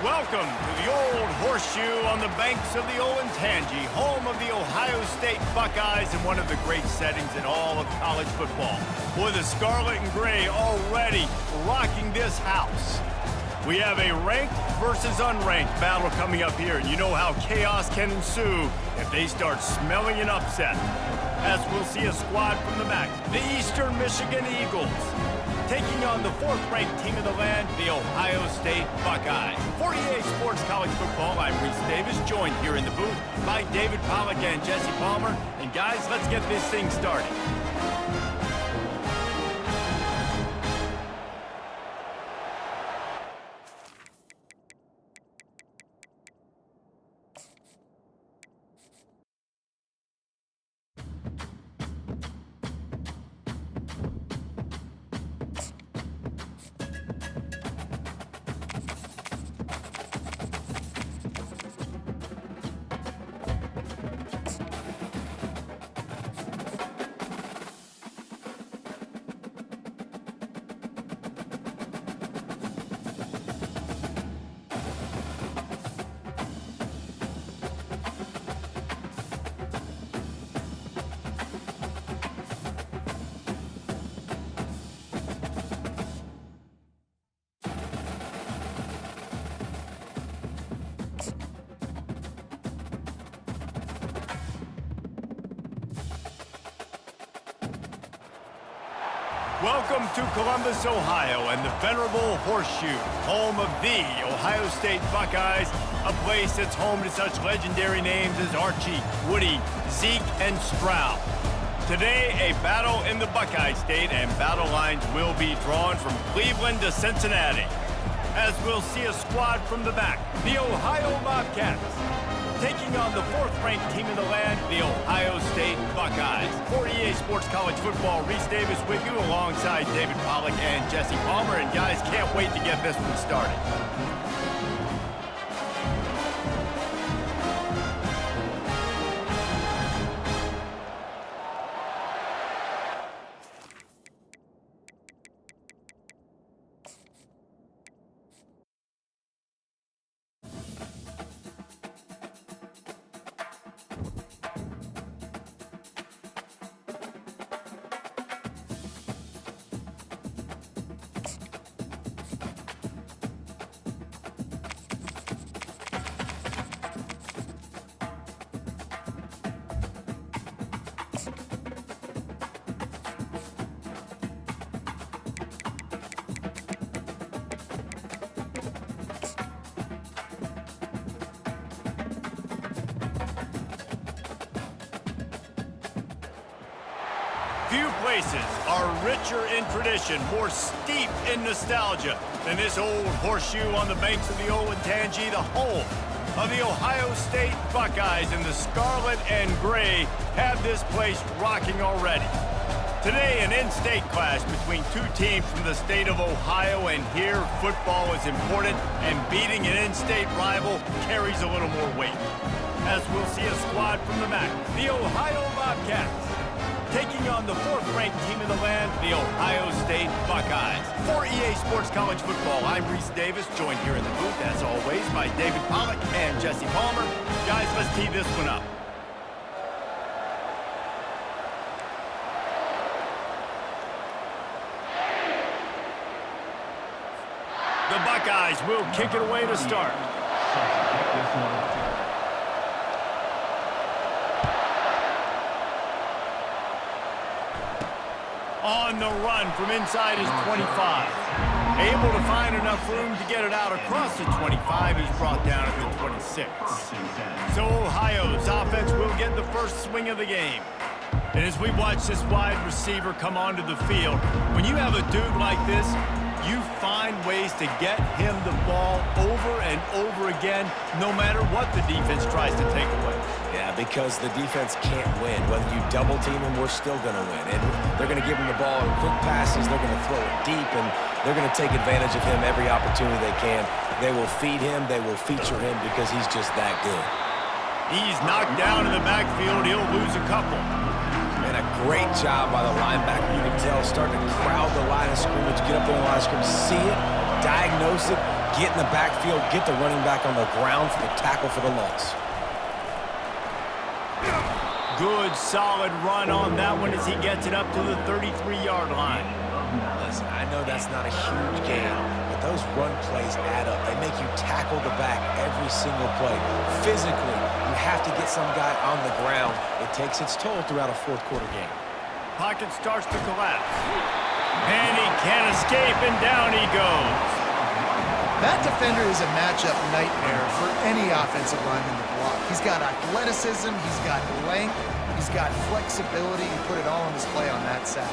Welcome to the old horseshoe on the banks of the Olentangy, home of the Ohio State Buckeyes and one of the great settings in all of college football. Boy, the scarlet and gray already rocking this house. We have a ranked versus unranked battle coming up here, and you know how chaos can ensue if they start smelling an upset. As we'll see a squad from the back, the Eastern Michigan Eagles, taking on the fourth-ranked team in the land, the Ohio State Buckeyes. 48 Sports College Football, I'm Reese Davis, joined here in the booth by David Pollack and Jesse Palmer. And guys, let's get this thing started. Welcome to Columbus, Ohio, and the venerable Horseshoe, home of the Ohio State Buckeyes, a place that's home to such legendary names as Archie, Woody, Zeke, and Stroud. Today, a battle in the Buckeye State, and battle lines will be drawn from Cleveland to Cincinnati. As we'll see a squad from the back, the Ohio Bobcats, taking on the fourth-ranked team in the land, the Ohio State Buckeyes. 48 Sports College Football, Reese Davis with you alongside David Pollack and Jesse Palmer. And guys, can't wait to get this one started. Few places are richer in tradition, more steep in nostalgia than this old horseshoe on the banks of the Olentangy, the home of the Ohio State Buckeyes, and the scarlet and gray have this place rocking already. Today, an in-state clash between two teams from the state of Ohio, and here football is important, and beating an in-state rival carries a little more weight. As we'll see a squad from the MAC, the Ohio Bobcats, taking on the fourth-ranked team in the land, the Ohio State Buckeyes. For EA Sports College Football, I'm Reese Davis, joined here in the booth, as always, by David Pollack and Jesse Palmer. Guys, let's tee this one up. The Buckeyes will kick it away to start. On the run from inside his 25. Able to find enough room to get it out across the 25. He's brought down at the 26. So Ohio's offense will get the first swing of the game. And as we watch this wide receiver come onto the field, when you have a dude like this, you find ways to get him the ball over and over again, no matter what the defense tries to take away. Yeah, because the defense can't win. Whether you double team him, we're still going to win. And they're going to give him the ball in quick passes. They're going to throw it deep, and they're going to take advantage of him every opportunity they can. They will feed him. They will feature him because he's just that good. He's knocked down in the backfield. He'll lose a couple. And a great job by the linebacker. You can tell, starting to crowd the line of scrimmage, get up there in the line of scrimmage, see it, diagnose it, get in the backfield, get the running back on the ground for the tackle for the loss. Good, solid run on that one as he gets it up to the 33-yard line. Listen, I know that's not a huge gain, but those run plays add up. They make you tackle the back every single play. Physically, you have to get some guy on the ground. It takes its toll throughout a fourth-quarter game. Pocket starts to collapse. And he can't escape, and down he goes. That defender is a matchup nightmare for any offensive lineman to block. He's got athleticism, he's got length, he's got flexibility. You put it all on display on that sack.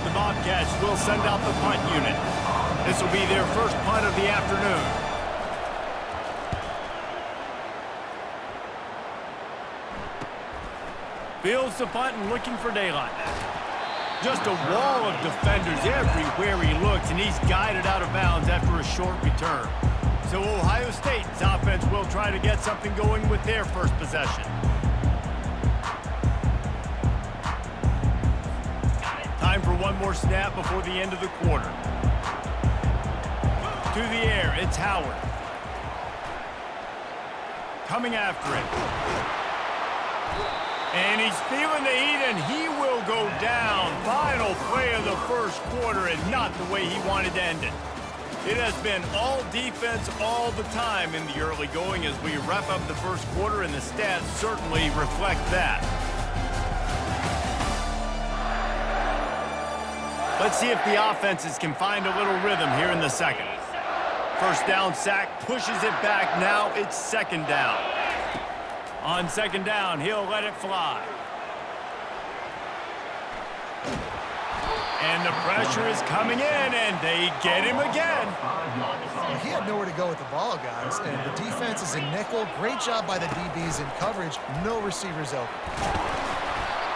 The Bobcats will send out the punt unit. This will be their first punt of the afternoon. Fields the punt and looking for daylight. Just a wall of defenders everywhere he looks, and he's guided out of bounds after a short return. So Ohio State's offense will try to get something going with their first possession. Time for one more snap before the end of the quarter. To the air, it's Howard. Coming after it. And he's feeling the heat, and he will go down. Final play of the first quarter, and not the way he wanted to end it. It has been all defense all the time in the early going as we wrap up the first quarter, and the stats certainly reflect that. Let's see if the offenses can find a little rhythm here in the second. First down sack, pushes it back. Now it's second down. On second down, he'll let it fly. And the pressure is coming in, and they get him again. He had nowhere to go with the ball, guys, and the defense is in nickel. Great job by the DBs in coverage. No receivers open.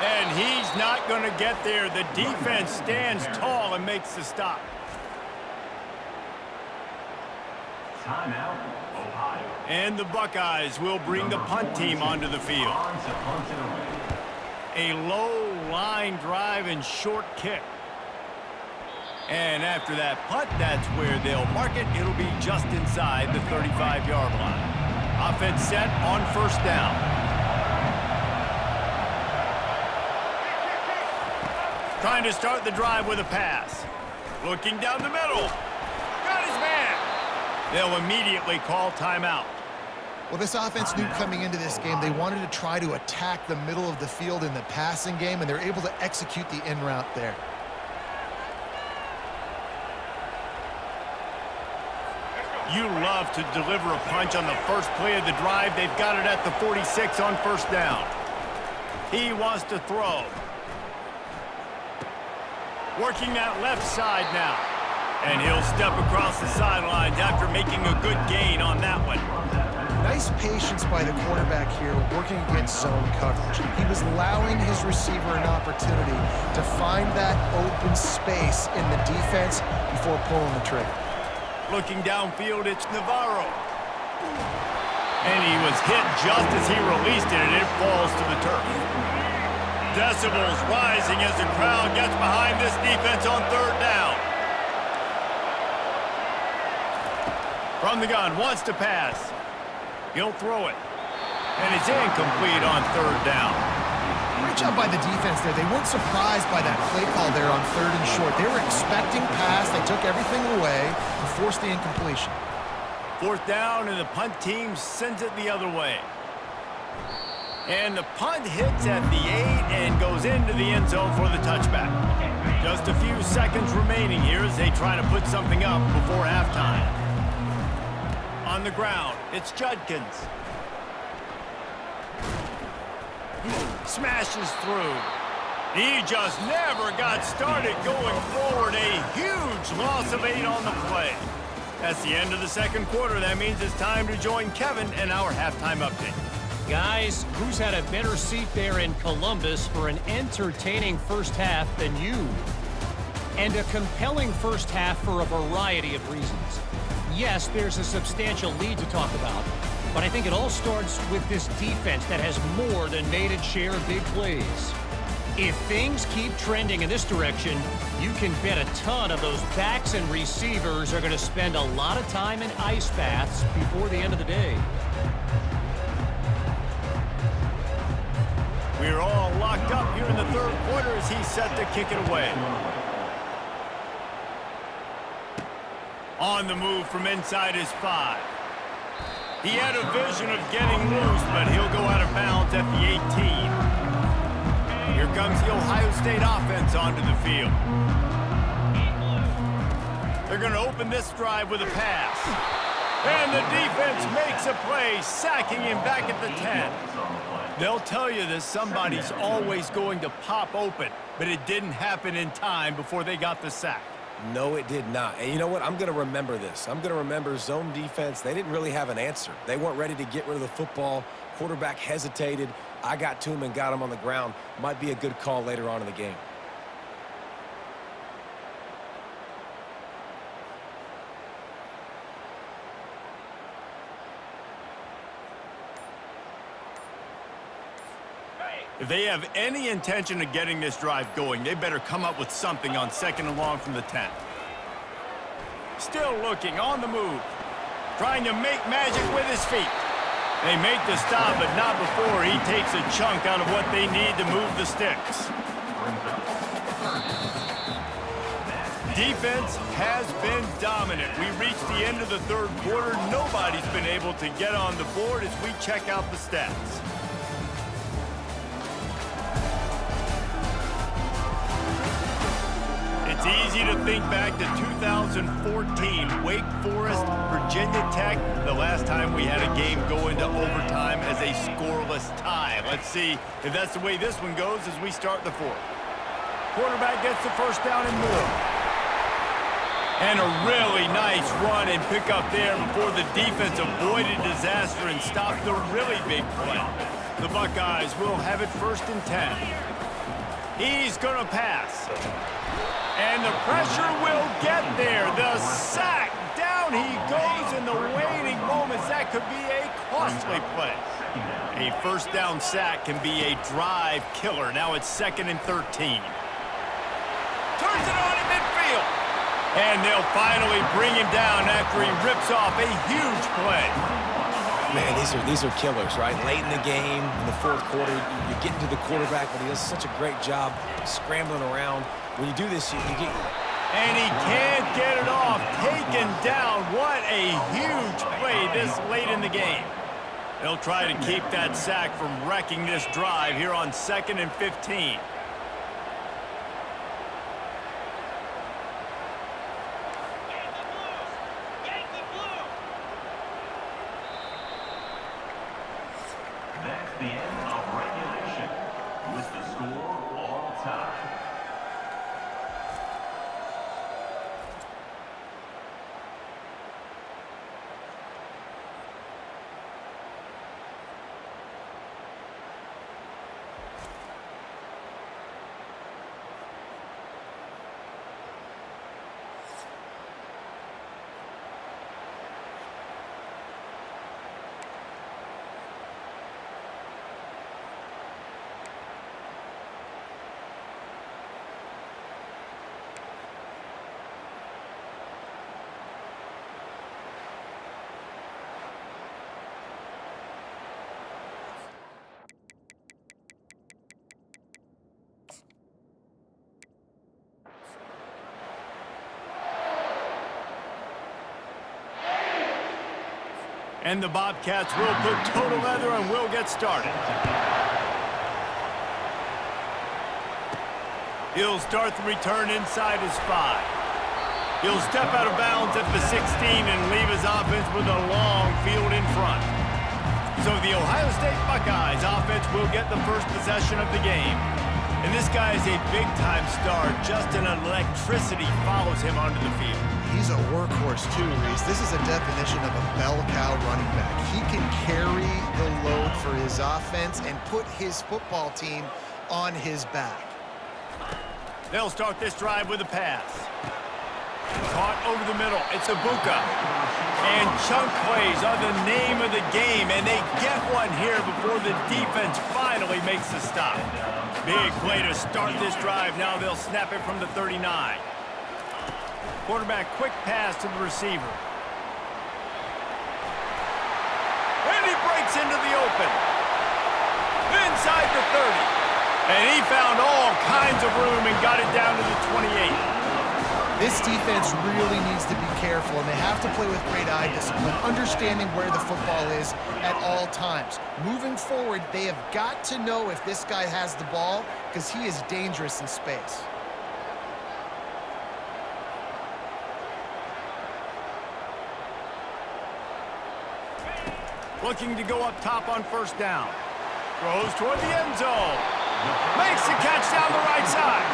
And he's not going to get there. The defense stands tall and makes the stop. Timeout, Ohio. And the Buckeyes will bring the punt team onto the field. A low line drive and short kick. And after that punt, that's where they'll mark it. It'll be just inside the 35-yard line. Offense set on first down. Trying to start the drive with a pass. Looking down the middle. Got his man. They'll immediately call timeout. Well, this offense knew coming into this game they wanted to try to attack the middle of the field in the passing game, and they're able to execute the in route there. You love to deliver a punch on the first play of the drive. They've got it at the 46 on first down. He wants to throw. Working that left side now. And he'll step across the sidelines after making a good gain on that one. Nice patience by the quarterback here, working against zone coverage. He was allowing his receiver an opportunity to find that open space in the defense before pulling the trigger. Looking downfield, it's Navarro. And he was hit just as he released it, and it falls to the turf. Decibels rising as the crowd gets behind this defense on third down. From the gun, wants to pass. He'll throw it. And it's incomplete on third down. Great job by the defense there. They weren't surprised by that play call there on third and short. They were expecting pass. They took everything away and forced the incompletion. Fourth down, and the punt team sends it the other way. And the punt hits at the 8 and goes into the end zone for the touchback. Just a few seconds remaining here as they try to put something up before halftime. On the ground, it's Judkins. Smashes through. He just never got started going forward. A huge loss of 8 on the play. That's the end of the second quarter. That means it's time to join Kevin in our halftime update. Guys, who's had a better seat there in Columbus for an entertaining first half than you? And a compelling first half for a variety of reasons. Yes, there's a substantial lead to talk about, But I think it all starts with this defense that has more than made its share of big plays. If things keep trending in this direction, you can bet a ton of those backs and receivers are going to spend a lot of time in ice baths before the end of the day. We're all locked up here in the third quarter as he's set to kick it away. On the move from inside his 5. He had a vision of getting loose, but he'll go out of bounds at the 18. Here comes the Ohio State offense onto the field. They're going to open this drive with a pass. And the defense makes a play, sacking him back at the 10. They'll tell you that somebody's always going to pop open, but it didn't happen in time before they got the sack. No, it did not. And you know what? I'm going to remember this. I'm going to remember zone defense. They didn't really have an answer. They weren't ready to get rid of the football. Quarterback hesitated. I got to him and got him on the ground. Might be a good call later on in the game. If they have any intention of getting this drive going, they better come up with something on 2nd and long from the 10. Still looking, on the move. Trying to make magic with his feet. They make the stop, but not before he takes a chunk out of what they need to move the sticks. Defense has been dominant. We reached the end of the third quarter. Nobody's been able to get on the board as we check out the stats. It's easy to think back to 2014, Wake Forest, Virginia Tech, the last time we had a game go into overtime as a scoreless tie. Let's see if that's the way this one goes as we start the fourth. Quarterback gets the first down and more. And a really nice run and pick up there before the defense avoided disaster and stopped the really big play. The Buckeyes will have it 1st and 10. He's going to pass. And the pressure will get there. The sack. Down he goes in the waning moments. That could be a costly play. A first down sack can be a drive killer. Now it's 2nd and 13. Turns it on in midfield. And they'll finally bring him down after he rips off a huge play. Man, these are killers, right? Late in the game, in the fourth quarter, you're getting to the quarterback, but he does such a great job scrambling around. When you do this, you get... And he can't get it off. Taken down. What a huge play this late in the game. They'll try to keep that sack from wrecking this drive here on 2nd and 15. That's the end of regulation. With the score all time. And the Bobcats will put total leather and will get started. He'll start the return inside his 5. He'll step out of bounds at the 16 and leave his offense with a long field in front. So the Ohio State Buckeyes offense will get the first possession of the game. And this guy is a big-time star. Just an electricity follows him onto the field. He's a workhorse too, Reese. This is a definition of a bell cow running back. He can carry the load for his offense and put his football team on his back. They'll start this drive with a pass. Caught over the middle. It's Ibuka. And chunk plays are the name of the game, and they get one here before the defense finally makes the stop. Big play to start this drive. Now they'll snap it from the 39. Quarterback quick pass to the receiver. And he breaks into the open. Inside the 30. And he found all kinds of room and got it down to the 28. This defense really needs to be careful, and they have to play with great eye discipline, understanding where the football is at all times. Moving forward, they have got to know if this guy has the ball, because he is dangerous in space. Looking to go up top on first down. Throws toward the end zone. Makes the catch down the right side.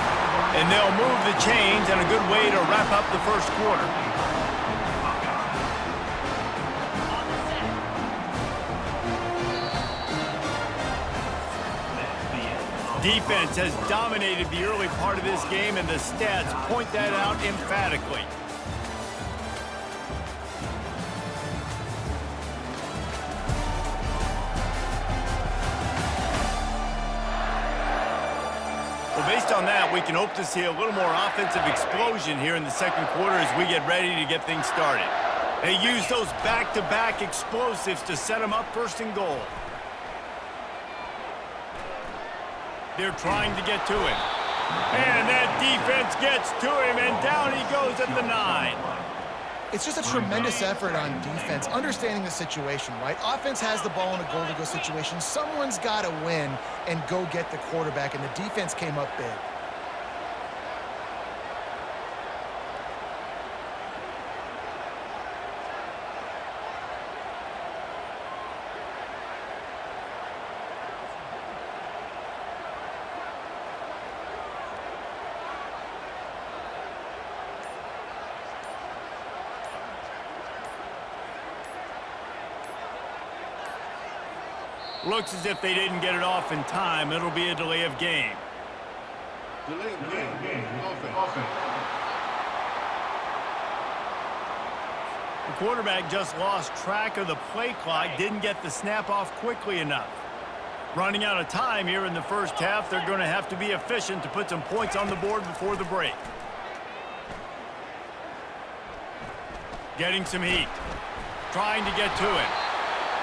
And they'll move the chains, and a good way to wrap up the first quarter. Defense has dominated the early part of this game, and the stats point that out emphatically. Based on that, we can hope to see a little more offensive explosion here in the second quarter as we get ready to get things started. They use those back-to-back explosives to set them up first and goal. They're trying to get to him. And that defense gets to him, and down he goes at the 9. It's just a tremendous effort on defense, understanding the situation, right? Offense has the ball in a goal-to-go situation. Someone's got to win and go get the quarterback, and the defense came up big. Looks as if they didn't get it off in time. It'll be a delay of game. Delay of game. Offense. The quarterback just lost track of the play clock, didn't get the snap off quickly enough. Running out of time here in the first half, they're going to have to be efficient to put some points on the board before the break. Getting some heat. Trying to get to it.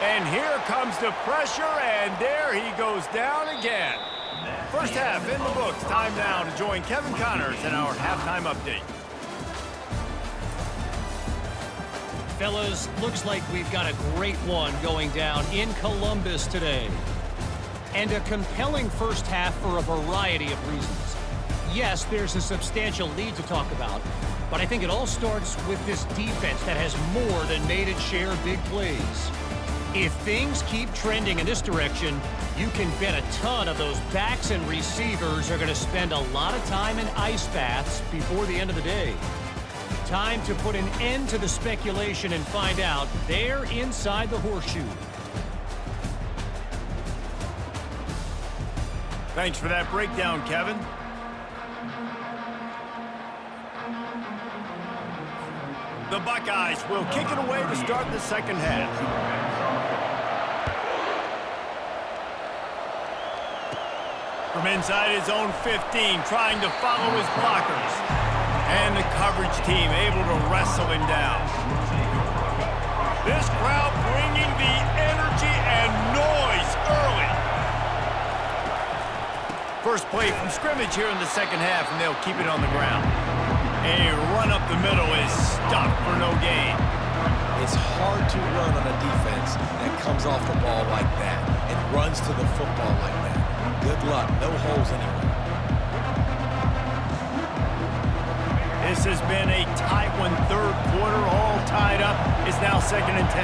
And here comes the pressure, and there he goes down again. First half in the books. Time now to join Kevin Connors in our halftime update. Fellas, looks like we've got a great one going down in Columbus today. And a compelling first half for a variety of reasons. Yes, there's a substantial lead to talk about, but I think it all starts with this defense that has more than made its share of big plays. If things keep trending in this direction, you can bet a ton of those backs and receivers are going to spend a lot of time in ice baths before the end of the day. Time to put an end to the speculation and find out they're inside the horseshoe. Thanks for that breakdown, Kevin. The Buckeyes will kick it away to start the second half. From inside his own 15, trying to follow his blockers. And the coverage team able to wrestle him down. This crowd bringing the energy and noise early. First play from scrimmage here in the second half, and they'll keep it on the ground. A run up the middle is stopped for no gain. It's hard to run on a defense that comes off the ball like that and runs to the football like that. Good luck. No holes anywhere. This has been a tight one. Third quarter, all tied up. It's now 2nd and 10.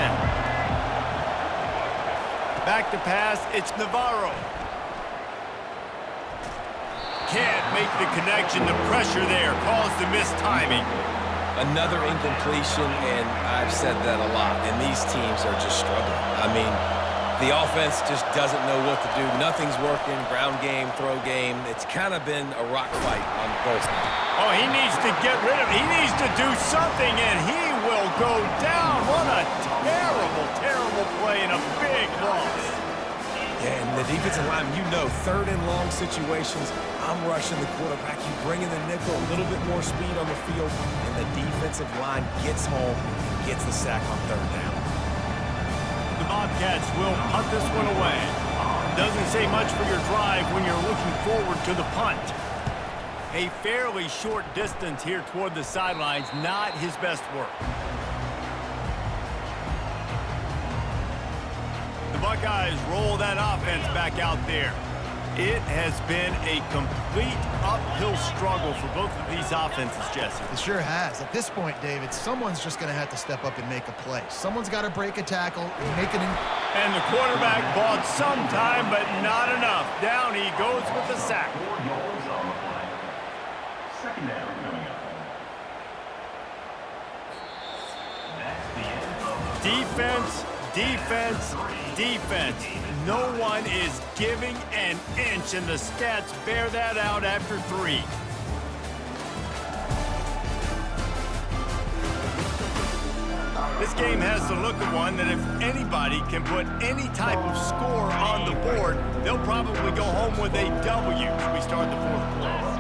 Back to pass. It's Navarro. Can't make the connection. The pressure there caused the missed timing. Another incompletion, and I've said that a lot, and these teams are just struggling. I mean, The offense just doesn't know what to do. Nothing's working. Ground game, throw game. It's kind of been a rock fight on both sides. Oh, he needs to get rid of it. He needs to do something, and he will go down. What a terrible, terrible play and a big loss. Yeah, and the defensive lineman, you know, third and long situations, I'm rushing the quarterback. You bring in the nickel, a little bit more speed on the field, and the defensive line gets home, gets the sack on third down. The Bobcats will punt this one away. Doesn't say much for your drive when you're looking forward to the punt. A fairly short distance here toward the sidelines, not his best work. The Buckeyes roll that offense back out there. It has been a complete uphill struggle for both of these offenses, Jesse. It sure has. At this point, David, someone's just going to have to step up and make a play. Someone's got to break a tackle and make it in. And the quarterback bought some time, but not enough. Down he goes with the sack. 4 yards on the play. Second down coming up. That's the end of the Defense, defense, defense. No one is giving an inch, and the stats bear that out after 3. This game has the look of one that if anybody can put any type of score on the board, they'll probably go home with a W as we start the 4th quarter.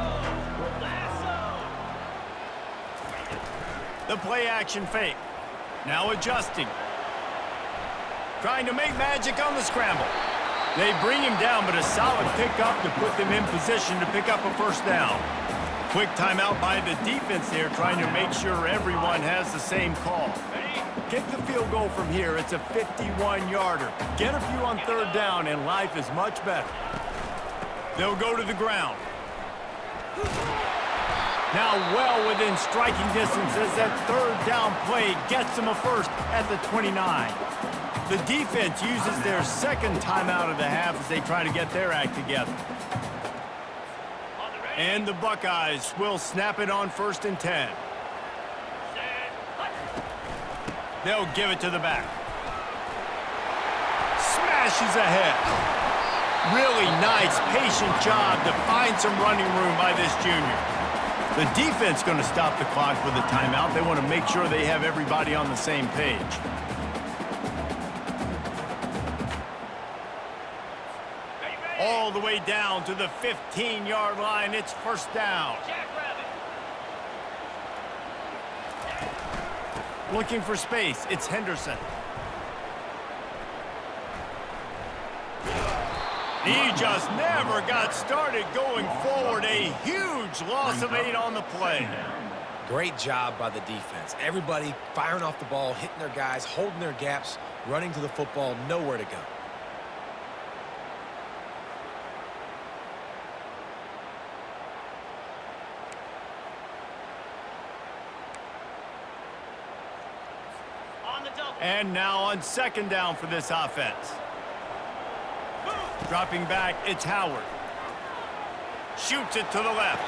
The play action fake. Now adjusting. Trying to make magic on the scramble. They bring him down, but a solid pickup to put them in position to pick up a first down. Quick timeout by the defense there, trying to make sure everyone has the same call. Kick the field goal from here. It's a 51-yarder. Get a few on third down, and life is much better. They'll go to the ground. Now well within striking distance as that third down play gets them a first at the 29. The defense uses their second timeout of the half as they try to get their act together. And the Buckeyes will snap it on 1st and 10. They'll give it to the back. Smashes ahead. Really nice, patient job to find some running room by this junior. The defense going to stop the clock with a timeout. They want to make sure they have everybody on the same page. All the way down to the 15-yard line. It's first down. Looking for space. It's Henderson. He just never got started going forward. A huge loss of 8 on the play. Great job by the defense. Everybody firing off the ball, hitting their guys, holding their gaps, running to the football, nowhere to go. And now on second down for this offense. Dropping back, it's Howard. Shoots it to the left.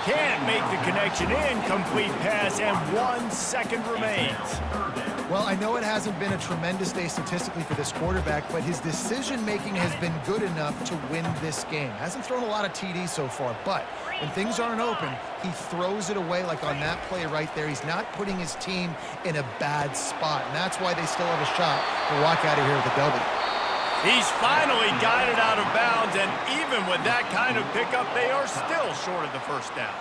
Can't make the connection. Incomplete pass, and 1 second remains. Well, I know it hasn't been a tremendous day statistically for this quarterback, but his decision-making has been good enough to win this game. Hasn't thrown a lot of TDs so far, but when things aren't open, he throws it away like on that play right there. He's not putting his team in a bad spot, and that's why they still have a shot to walk out of here with a W. He's finally got it out of bounds, and even with that kind of pickup, they are still short of the first down.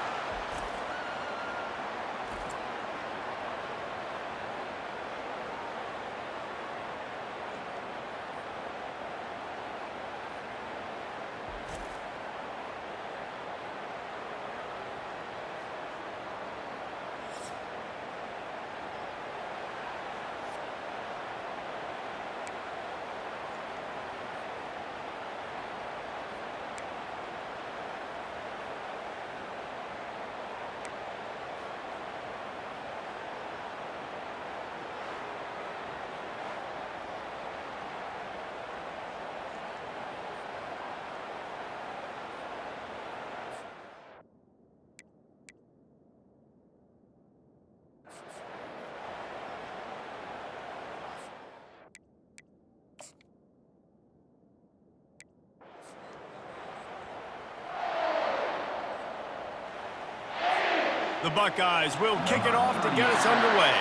The Buckeyes will kick it off to get us underway.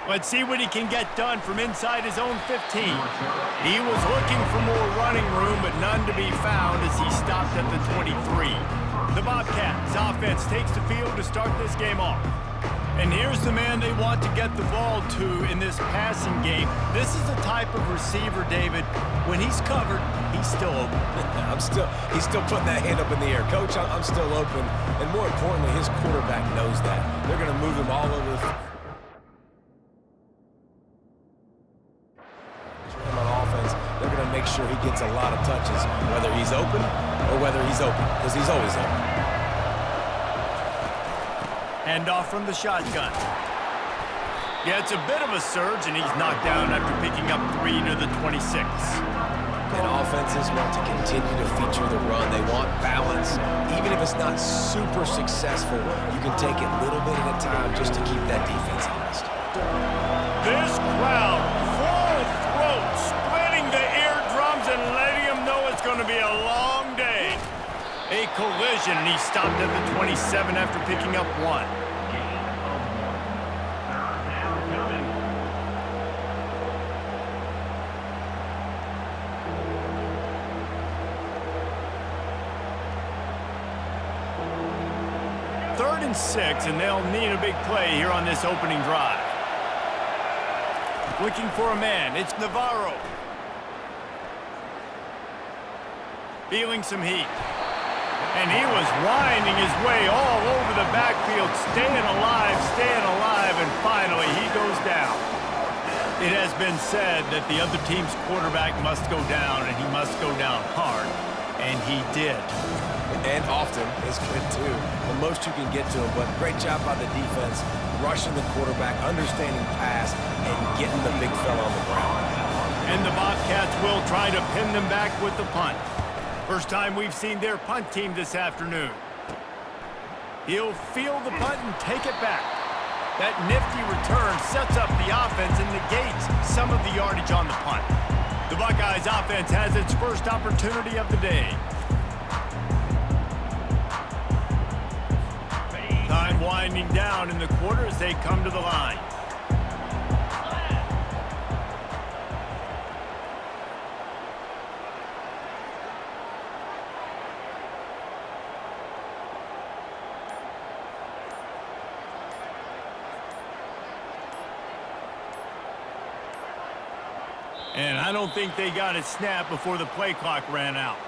Let's see what he can get done from inside his own 15. He was looking for more running room, but none to be found as he stopped at the 23. The Bobcats offense takes the field to start this game off. And here's the man they want to get the ball to in this passing game. This is the type of receiver, David, when he's covered, he's still open. He's still putting that hand up in the air. Coach, I'm still open. And more importantly, his quarterback knows that. They're going to move him all over the They're going to make sure he gets a lot of touches, whether he's open or whether he's open, because he's always open. Hand off from the shotgun. Yeah, it's a bit of a surge, and he's knocked down after picking up 3 to the 26. And offenses want to continue to feature the run. They want balance. Even if it's not super successful, you can take it little bit at a time just to keep that defense honest. This crowd, full throat, splitting the eardrums and letting them know it's going to be a long day. A collision, and he stopped at the 27 after picking up 1. Third and 6, and they'll need a big play here on this opening drive. Looking for a man, it's Navarro. Feeling some heat. And he was winding his way all over the backfield, staying alive, and finally he goes down. It has been said that the other team's quarterback must go down, and he must go down hard, and he did. And often is good too. The most you can get to him, but great job by the defense, rushing the quarterback, understanding pass, and getting the big fella on the ground. And the Bobcats will try to pin them back with the punt. First time we've seen their punt team this afternoon. He'll field the punt and take it back. That nifty return sets up the offense and negates some of the yardage on the punt. The Buckeyes offense has its first opportunity of the day. Time winding down in the quarter as they come to the line. And I don't think they got it snapped before the play clock ran out.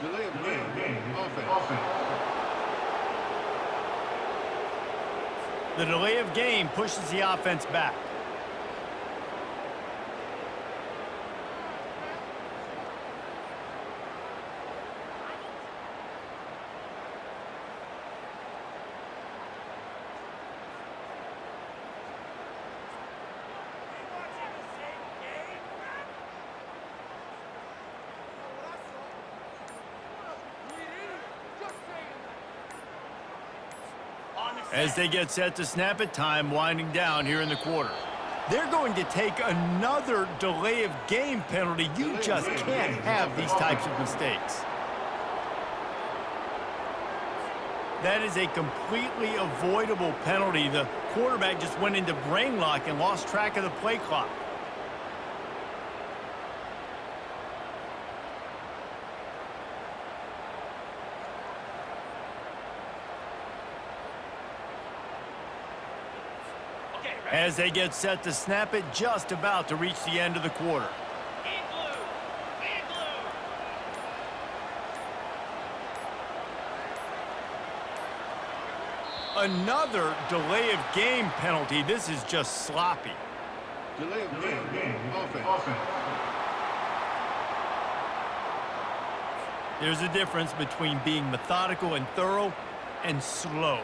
Delay of game. Offense. The delay of game pushes the offense back. As they get set to snap it, time winding down here in the quarter. They're going to take another delay of game penalty. You just can't have these types of mistakes. That is a completely avoidable penalty. The quarterback just went into brain lock and lost track of the play clock. As they get set to snap it, just about to reach the end of the quarter. Another delay of game penalty. This is just sloppy. Delay of game. Offense. There's a difference between being methodical and thorough and slow.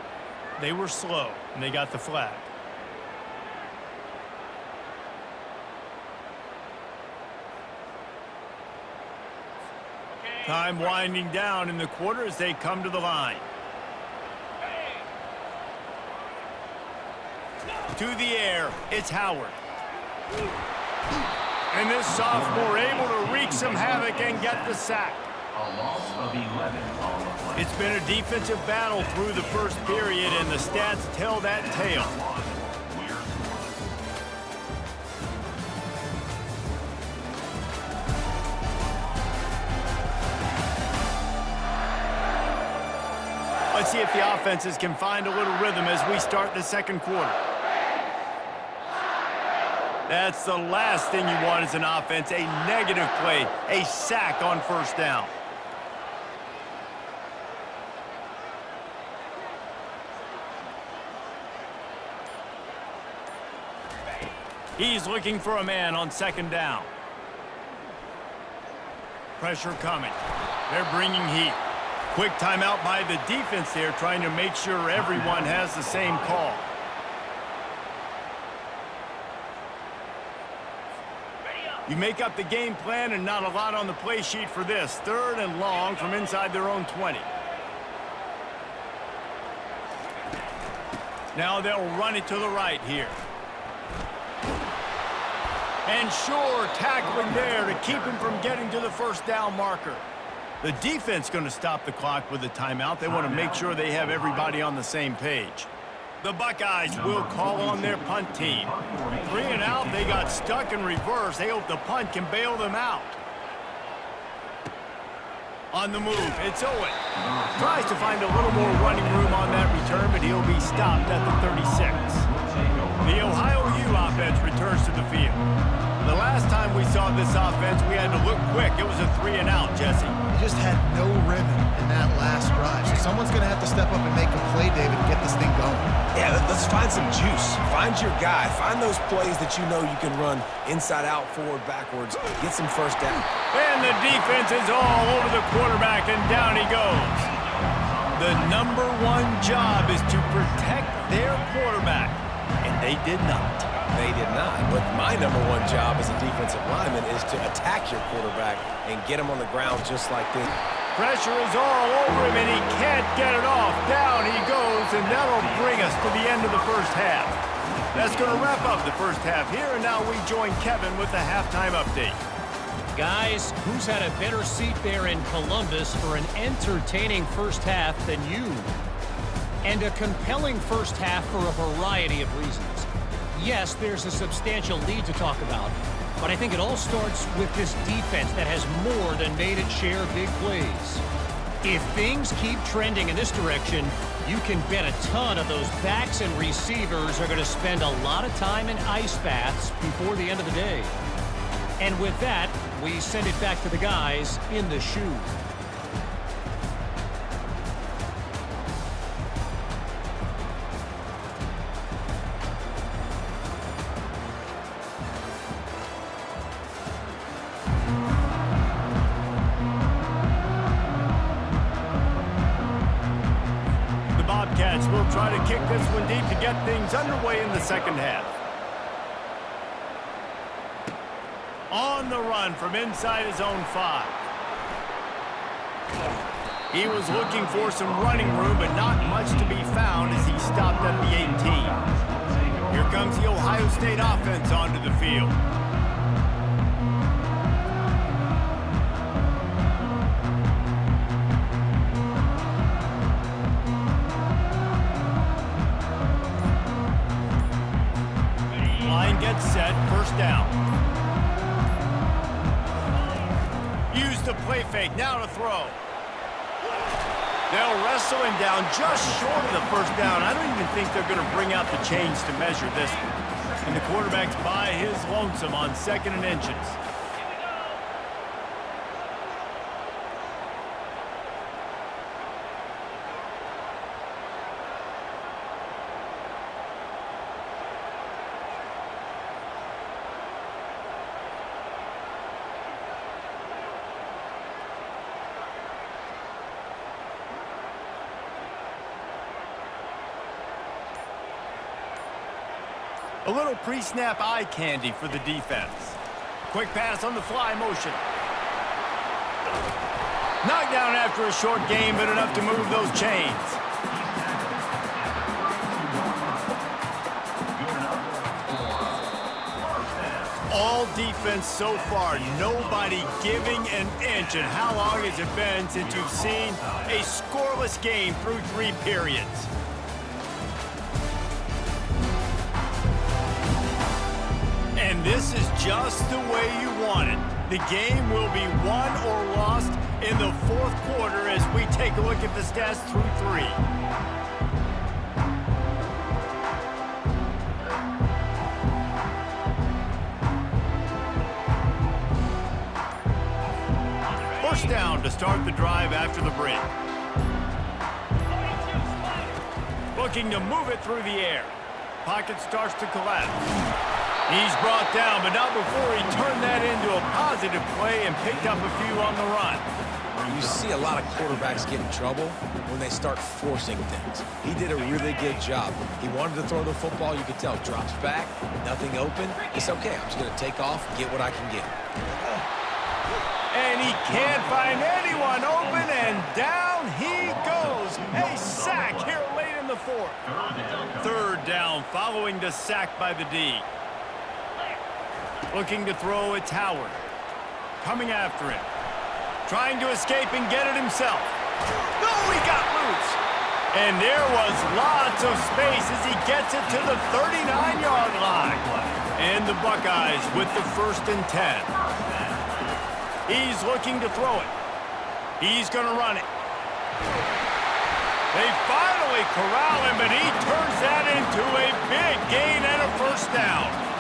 They were slow, and they got the flag. Time winding down in the quarter as they come to the line. To the air, it's Howard. And this sophomore able to wreak some havoc and get the sack. A loss of 11 on the play. It's been a defensive battle through the first period, and the stats tell that tale. Let's see if the offenses can find a little rhythm as we start the second quarter. That's the last thing you want as an offense, a negative play, a sack on first down. He's looking for a man on second down. Pressure coming. They're bringing heat. Quick timeout by the defense there, trying to make sure everyone has the same call. You make up the game plan and not a lot on the play sheet for this. 3rd and long from inside their own 20. Now they'll run it to the right here. And sure, tackling there to keep him from getting to the first down marker. The defense going to stop the clock with a timeout. They want to make sure they have everybody on the same page. The Buckeyes will call on their punt team. 3 and out, they got stuck in reverse. They hope the punt can bail them out. On the move, it's Owen. Tries to find a little more running room on that return, but he'll be stopped at the 36. The Ohio U offense returns to the field. The last time we saw this offense, we had to look quick. It was a 3 and out, Jesse. He just had no rhythm in that last drive. So someone's going to have to step up and make a play, David, and get this thing going. Yeah, let's find some juice. Find your guy. Find those plays that you know you can run inside out, forward, backwards. Get some first down. And the defense is all over the quarterback, and down he goes. The number one job is to protect their quarterback, and they did not. They did not. But my number one job as a defensive lineman is to attack your quarterback and get him on the ground just like this. Pressure is all over him, and he can't get it off. Down he goes, and that'll bring us to the end of the first half. That's going to wrap up the first half here, and now we join Kevin with the halftime update. Guys, who's had a better seat there in Columbus for an entertaining first half than you? And a compelling first half for a variety of reasons. Yes, there's a substantial lead to talk about, but I think it all starts with this defense that has more than made its share of big plays. If things keep trending in this direction, you can bet a ton of those backs and receivers are going to spend a lot of time in ice baths before the end of the day. And with that, we send it back to the guys in the shoe. Bobcats will try to kick this one deep to get things underway in the second half. On the run from inside his own 5. He was looking for some running room, but not much to be found as he stopped at the 18. Here comes the Ohio State offense onto the field. Gets set, first down. Use the play fake, now to throw. They'll wrestle him down just short of the first down. I don't even think they're going to bring out the chains to measure this one. And the quarterback's by his lonesome on 2nd and inches. A little pre-snap eye candy for the defense. Quick pass on the fly motion. Knocked down after a short game, but enough to move those chains. All defense so far, nobody giving an inch. And how long has it been since you've seen a scoreless game through 3 periods? And this is just the way you want it. The game will be won or lost in the 4th quarter as we take a look at the stats through 3. First down to start the drive after the break. Looking to move it through the air. Pocket starts to collapse. He's brought down, but not before he turned that into a positive play and picked up a few on the run. You see a lot of quarterbacks get in trouble when they start forcing things. He did a really good job. He wanted to throw the football, you could tell. Drops back, nothing open. It's okay, I'm just going to take off, get what I can get. And he can't find anyone open, and down he goes. A sack here late in the 4th. 3rd down following the sack by the D. Looking to throw, it's Howard. Coming after him. Trying to escape and get it himself. No, he got loose. And there was lots of space as he gets it to the 39-yard line. And the Buckeyes with the 1st and 10. He's looking to throw it. He's going to run it. They finally corral him, but he turns that into a big gain and a 1st down.